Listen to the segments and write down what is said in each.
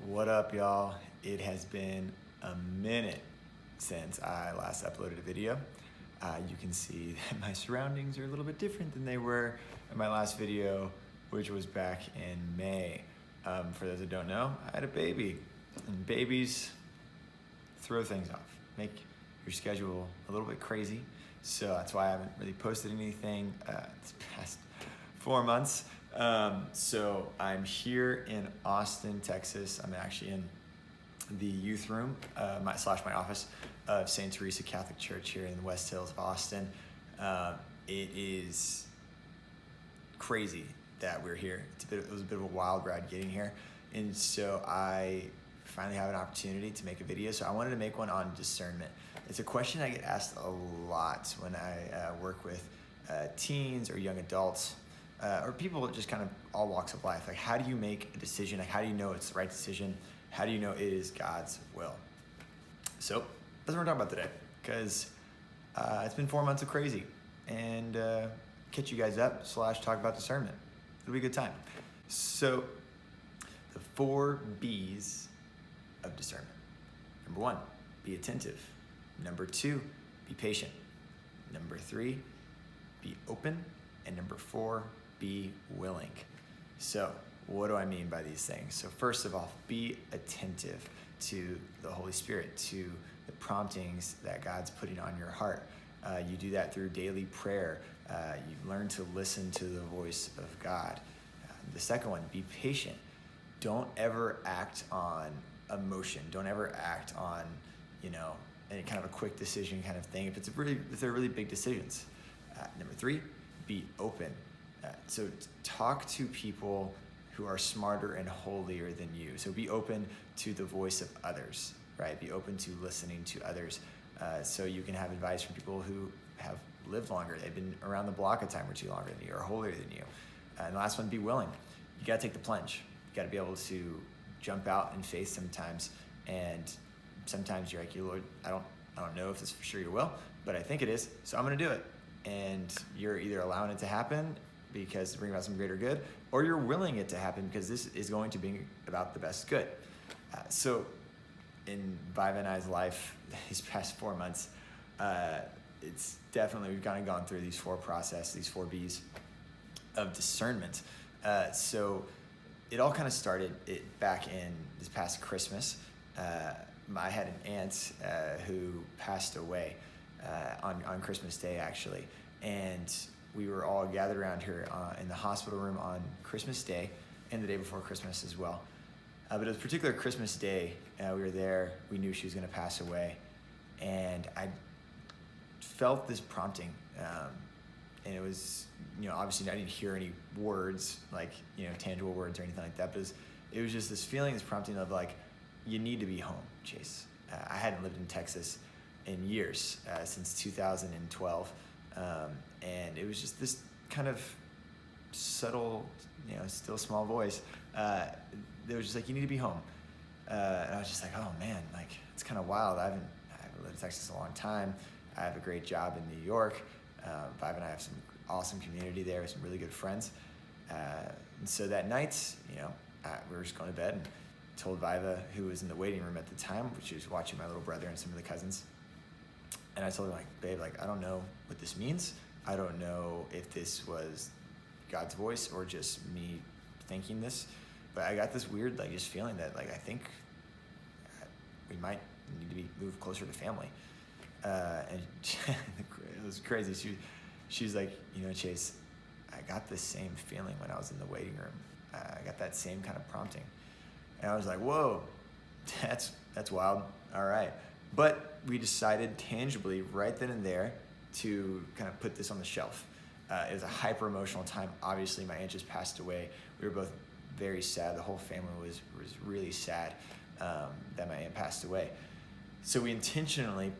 What up, y'all? It has been a minute since I last uploaded a video. You can see that my surroundings are a little bit different than they were in my last video, which was back in May. For those that don't know, I had a baby, and babies throw things off, make your schedule a little bit crazy. So that's why I haven't really posted anything this past 4 months. So I'm here in Austin, Texas. I'm actually in the youth room, my office of St. Teresa Catholic Church here in the West Hills of Austin. It is crazy that we're here. It was a bit of a wild ride getting here. And so I finally have an opportunity to make a video. So I wanted to make one on discernment. It's a question I get asked a lot when I work with teens or young adults. Or people just kind of all walks of life. Like, how do you make a decision? Like, how do you know it's the right decision? How do you know it is God's will? So that's what we're talking about today, because it's been 4 months of crazy, and catch you guys up / talk about discernment. It'll be a good time. So the 4 B's of discernment. Number 1, be attentive. Number 2, be patient. Number 3, be open. And number 4, be willing. So what do I mean by these things? So first of all, be attentive to the Holy Spirit, to the promptings that God's putting on your heart. You do that through daily prayer. You learn to listen to the voice of God. The second one, be patient. Don't ever act on emotion. Don't ever act on, any kind of a quick decision kind of thing. If they're really big decisions. Number 3, be open. So talk to people who are smarter and holier than you. So be open to the voice of others, right? Be open to listening to others. So you can have advice from people who have lived longer. They've been around the block a time or two longer than you, or holier than you. And the last one, be willing. You gotta take the plunge. You gotta be able to jump out in faith sometimes. And sometimes you're like, Lord, I don't know if this for sure you will, but I think it is, so I'm gonna do it. And you're either allowing it to happen because to bring about some greater good, or you're willing it to happen because this is going to bring about the best good. So in Viva and I's life these past 4 months, it's definitely, we've kind of gone through these 4 B's of discernment. So it all kind of started back in this past Christmas. I had an aunt who passed away on Christmas Day, actually. And we were all gathered around here in the hospital room on Christmas Day and the day before Christmas as well. But it was a particular Christmas Day. We were there. We knew she was going to pass away. And I felt this prompting. And it was, obviously I didn't hear any words, like, tangible words or anything like that. But it was just this feeling, this prompting of like, you need to be home, Chase. I hadn't lived in Texas in years, since 2012. And it was just this kind of subtle, still small voice that was just like, you need to be home. And I was just like, oh man, like, it's kind of wild. I haven't lived in Texas a long time. I have a great job in New York. Viva and I have some awesome community there with some really good friends. And so that night, we were just going to bed and told Viva, who was in the waiting room at the time, which was watching my little brother and some of the cousins. And I told her, like, babe, like, I don't know what this means. I don't know if this was God's voice or just me thinking this, but I got this weird, like, just feeling that, like, I think we might need to be moved closer to family. And it was crazy. She's like, Chase, I got the same feeling when I was in the waiting room. I got that same kind of prompting. And I was like, whoa, that's wild. All right. But we decided tangibly right then and there to kind of put this on the shelf. It was a hyper emotional time. Obviously, my aunt just passed away. We were both very sad. The whole family was really sad that my aunt passed away. So we intentionally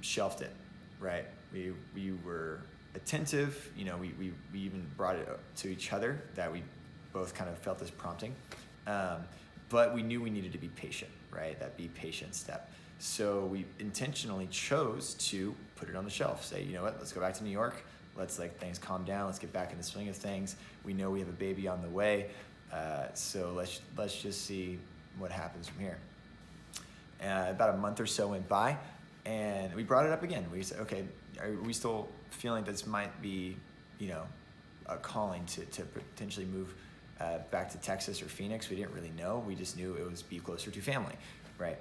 shelved it, right? We were attentive. We even brought it to each other that we both kind of felt this prompting. But we knew we needed to be patient, right? That be patient step. So we intentionally chose to put it on the shelf. Say, you know what, let's go back to New York. Let's let things calm down. Let's get back in the swing of things. We know we have a baby on the way. So let's just see what happens from here. About a month or so went by, and we brought it up again. We said, okay, are we still feeling this might be, a calling to potentially move back to Texas or Phoenix? We didn't really know. We just knew it was be closer to family, right?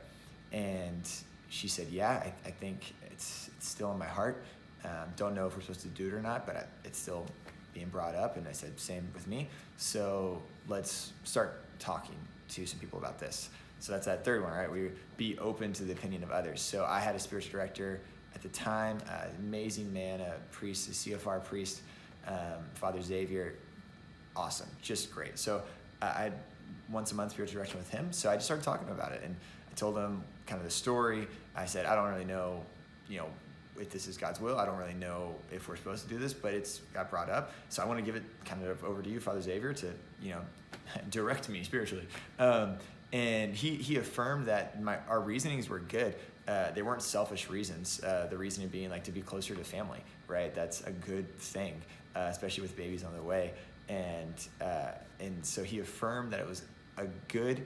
And she said, yeah, I think it's still in my heart. Don't know if we're supposed to do it or not, but it's still being brought up. And I said, same with me. So let's start talking to some people about this. So that's that third one, right? We be open to the opinion of others. So I had a spiritual director at the time, amazing man, a priest, a CFR priest, Father Xavier, awesome, just great. So I had once a month spiritual direction with him. So I just started talking about it, and I told him kind of the story. I said, I don't really know, if this is God's will. I don't really know if we're supposed to do this, but it's got brought up. So I want to give it kind of over to you, Father Xavier, to, direct me spiritually. And he affirmed that our reasonings were good. They weren't selfish reasons. The reasoning being like to be closer to family, right? That's a good thing, especially with babies on the way. And so he affirmed that it was a good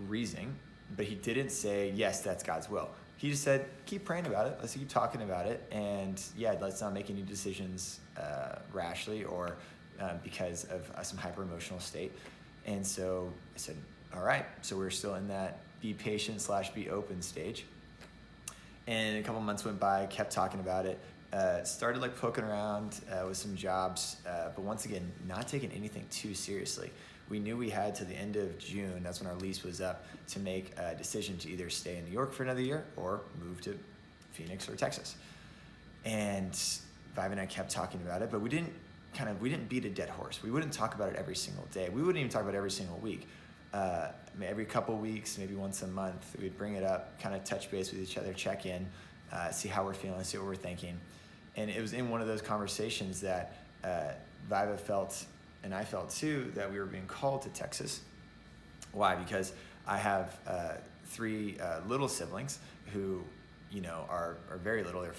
reasoning, but he didn't say, yes, that's God's will. He just said, keep praying about it. Let's keep talking about it. And let's not make any decisions rashly or because of some hyper emotional state. And so I said, all right. So we're still in that be patient / be open stage. And a couple months went by, kept talking about it. Started like poking around with some jobs, but once again, not taking anything too seriously. We knew we had to the end of June, that's when our lease was up, to make a decision to either stay in New York for another year or move to Phoenix or Texas. And Vive and I kept talking about it, but we didn't beat a dead horse. We wouldn't talk about it every single day. We wouldn't even talk about it every single week. Every couple weeks, maybe once a month, we'd bring it up, kind of touch base with each other, check in, see how we're feeling, see what we're thinking. And it was in one of those conversations that Viva felt, and I felt too, that we were being called to Texas. Why? Because I have 3 little siblings who, are very little. They're,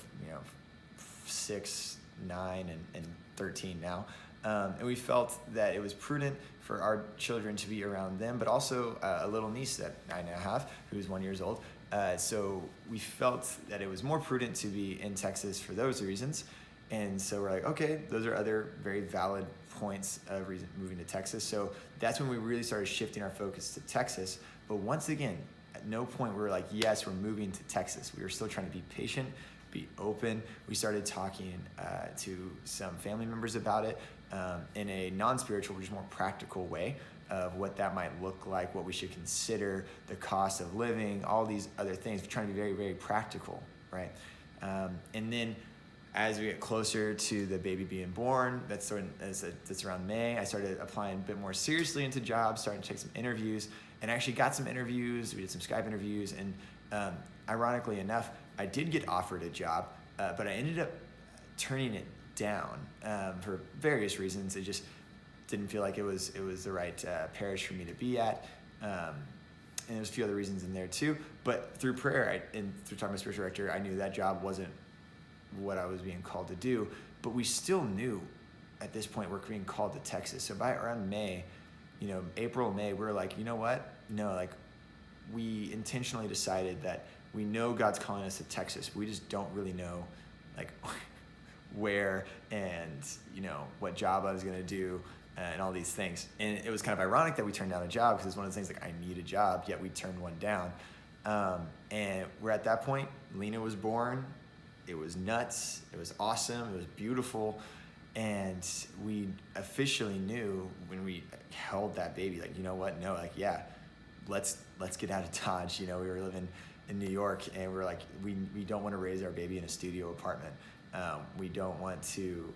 6, 9, and 13 now. And we felt that it was prudent for our children to be around them, but also a little niece that I now have, who's 1 year old. So we felt that it was more prudent to be in Texas for those reasons. And so we're like, okay, those are other very valid points of moving to Texas. So that's when we really started shifting our focus to Texas. But once again, at no point we were like, yes, we're moving to Texas. We were still trying to be patient, be open. We started talking to some family members about it in a non-spiritual, just more practical way of what that might look like, what we should consider, the cost of living, all these other things. We're trying to be very, very practical, right? And then as we get closer to the baby being born, that's around May, I started applying a bit more seriously into jobs, starting to take some interviews, and I actually got some interviews. We did some Skype interviews, and ironically enough, I did get offered a job, but I ended up turning it down for various reasons. It just didn't feel like it was the right parish for me to be at. And there's a few other reasons in there too. But through prayer and through talking to my spiritual director, I knew that job wasn't what I was being called to do. But we still knew at this point we're being called to Texas. So by around May, April, May, we were like, you know what? No, like we intentionally decided that we know God's calling us to Texas. We just don't really know like where and, what job I was going to do and all these things. And it was kind of ironic that we turned down a job because it's one of the things like I need a job, yet we turned one down. And we're at that point. Lena was born. It was nuts. It was awesome. It was beautiful. And we officially knew when we held that baby, like, you know what? No, like, yeah, let's get out of Dodge. We were living in New York and we're like, we don't want to raise our baby in a studio apartment. We don't want to,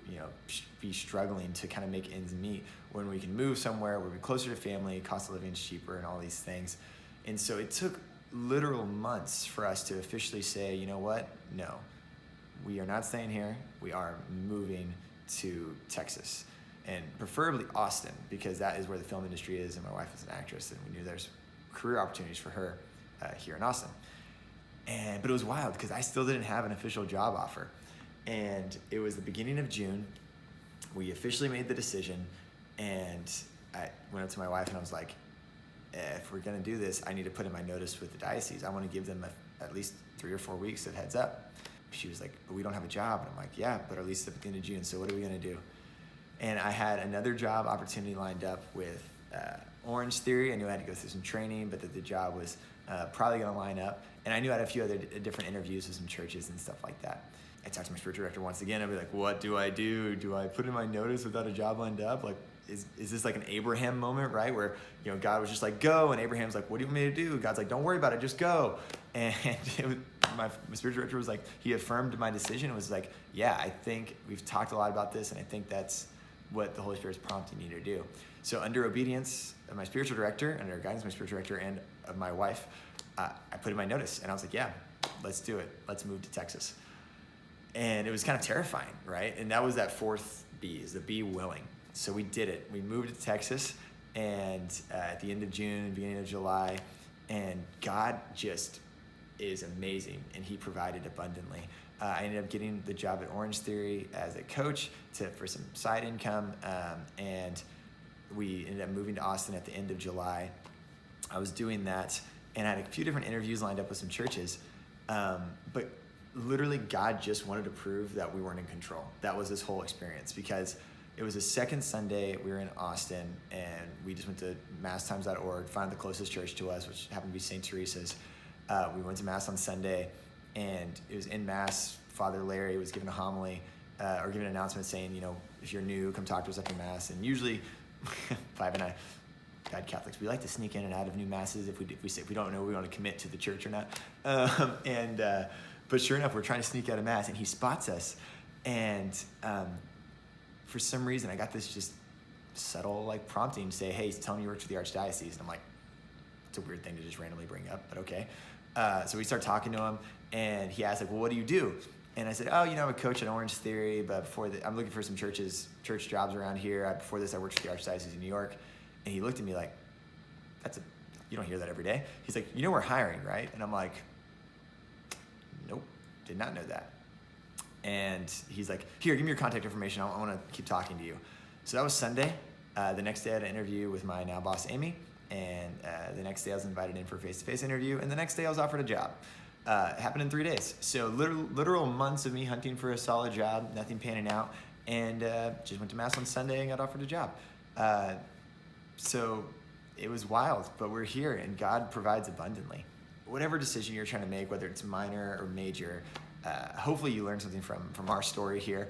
be struggling to kind of make ends meet when we can move somewhere where we're closer to family, cost of living is cheaper and all these things. And so it took literal months for us to officially say, you know what? No, we are not staying here. We are moving to Texas, and preferably Austin, because that is where the film industry is and my wife is an actress and we knew there's career opportunities for her here in Austin. But it was wild because I still didn't have an official job offer. And it was the beginning of June. We officially made the decision, and I went up to my wife and I was like, if we're gonna do this, I need to put in my notice with the diocese. I want to give them at least 3 or 4 weeks of heads up. She was like, but we don't have a job. And I'm like, yeah, but our lease is at the end of June, so what are we gonna do? And I had another job opportunity lined up with Orange Theory. I knew I had to go through some training, but that the job was probably gonna line up. And I knew I had a few other different interviews with some churches and stuff like that. I talked to my spiritual director once again. I'd be like, what do I do? Do I put in my notice without a job lined up? Like, is this like an Abraham moment, right? Where, God was just like, go. And Abraham's like, what do you want me to do? God's like, don't worry about it, just go. And my spiritual director was like, he affirmed my decision. It was like, yeah, I think we've talked a lot about this, and I think that's what the Holy Spirit's prompting you to do. So under obedience of my spiritual director, under guidance of my spiritual director and of my wife, I put in my notice, and I was like, yeah, let's do it. Let's move to Texas. And it was kind of terrifying, right? And that was that fourth B, is the be willing. So we did it. We moved to Texas, and at the end of June, beginning of July, and God just is amazing, and he provided abundantly. I ended up getting the job at Orange Theory as a coach for some side income, and we ended up moving to Austin at the end of July. I was doing that, and I had a few different interviews lined up with some churches, but literally God just wanted to prove that we weren't in control. That was this whole experience, because it was the second Sunday we were in Austin, and we just went to masstimes.org, found the closest church to us, which happened to be St. Teresa's. We went to Mass on Sunday, and it was in Mass, Father Larry was giving a homily, or giving an announcement saying, if you're new, come talk to us after Mass. And usually, Five and I, bad Catholics, we like to sneak in and out of new Masses if we don't know we want to commit to the church or not. But sure enough, we're trying to sneak out of Mass, and he spots us. And for some reason, I got this just subtle prompting to say, hey, tell me you work for the Archdiocese. And I'm like, it's a weird thing to just randomly bring up, but okay. So we start talking to him, and he asked, well, what do you do? And I said, I'm a coach at Orange Theory, but I'm looking for some church jobs around here. Before this, I worked for the Archdiocese of New York. And he looked at me like, you don't hear that every day. He's like, we're hiring, right? And I'm like, nope, did not know that. And he's like, here, give me your contact information. I want to keep talking to you. So that was Sunday. The next day I had an interview with my now boss, Amy. And the next day I was invited in for a face-to-face interview. And the next day I was offered a job. It happened in 3 days. So literal months of me hunting for a solid job, nothing panning out. And just went to Mass on Sunday and got offered a job. So it was wild, but we're here, and God provides abundantly. Whatever decision you're trying to make, whether it's minor or major, hopefully you learn something from our story here.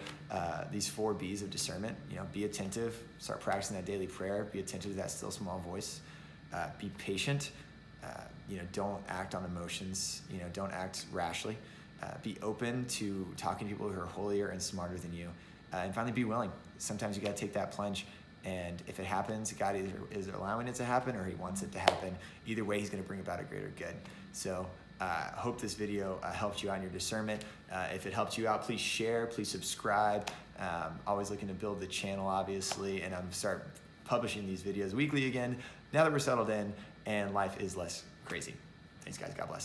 These 4 B's of discernment. Be attentive, start practicing that daily prayer, be attentive to that still small voice, be patient, don't act on emotions, don't act rashly, be open to talking to people who are holier and smarter than you, and finally be willing. Sometimes you got to take that plunge, and if it happens, God either is allowing it to happen or he wants it to happen. Either way, he's going to bring about a greater good. So hope this video helped you out in your discernment. If it helped you out, please share, please subscribe. Always looking to build the channel, obviously, and I'm start publishing these videos weekly again now that we're settled in and life is less crazy. Thanks, guys. God bless.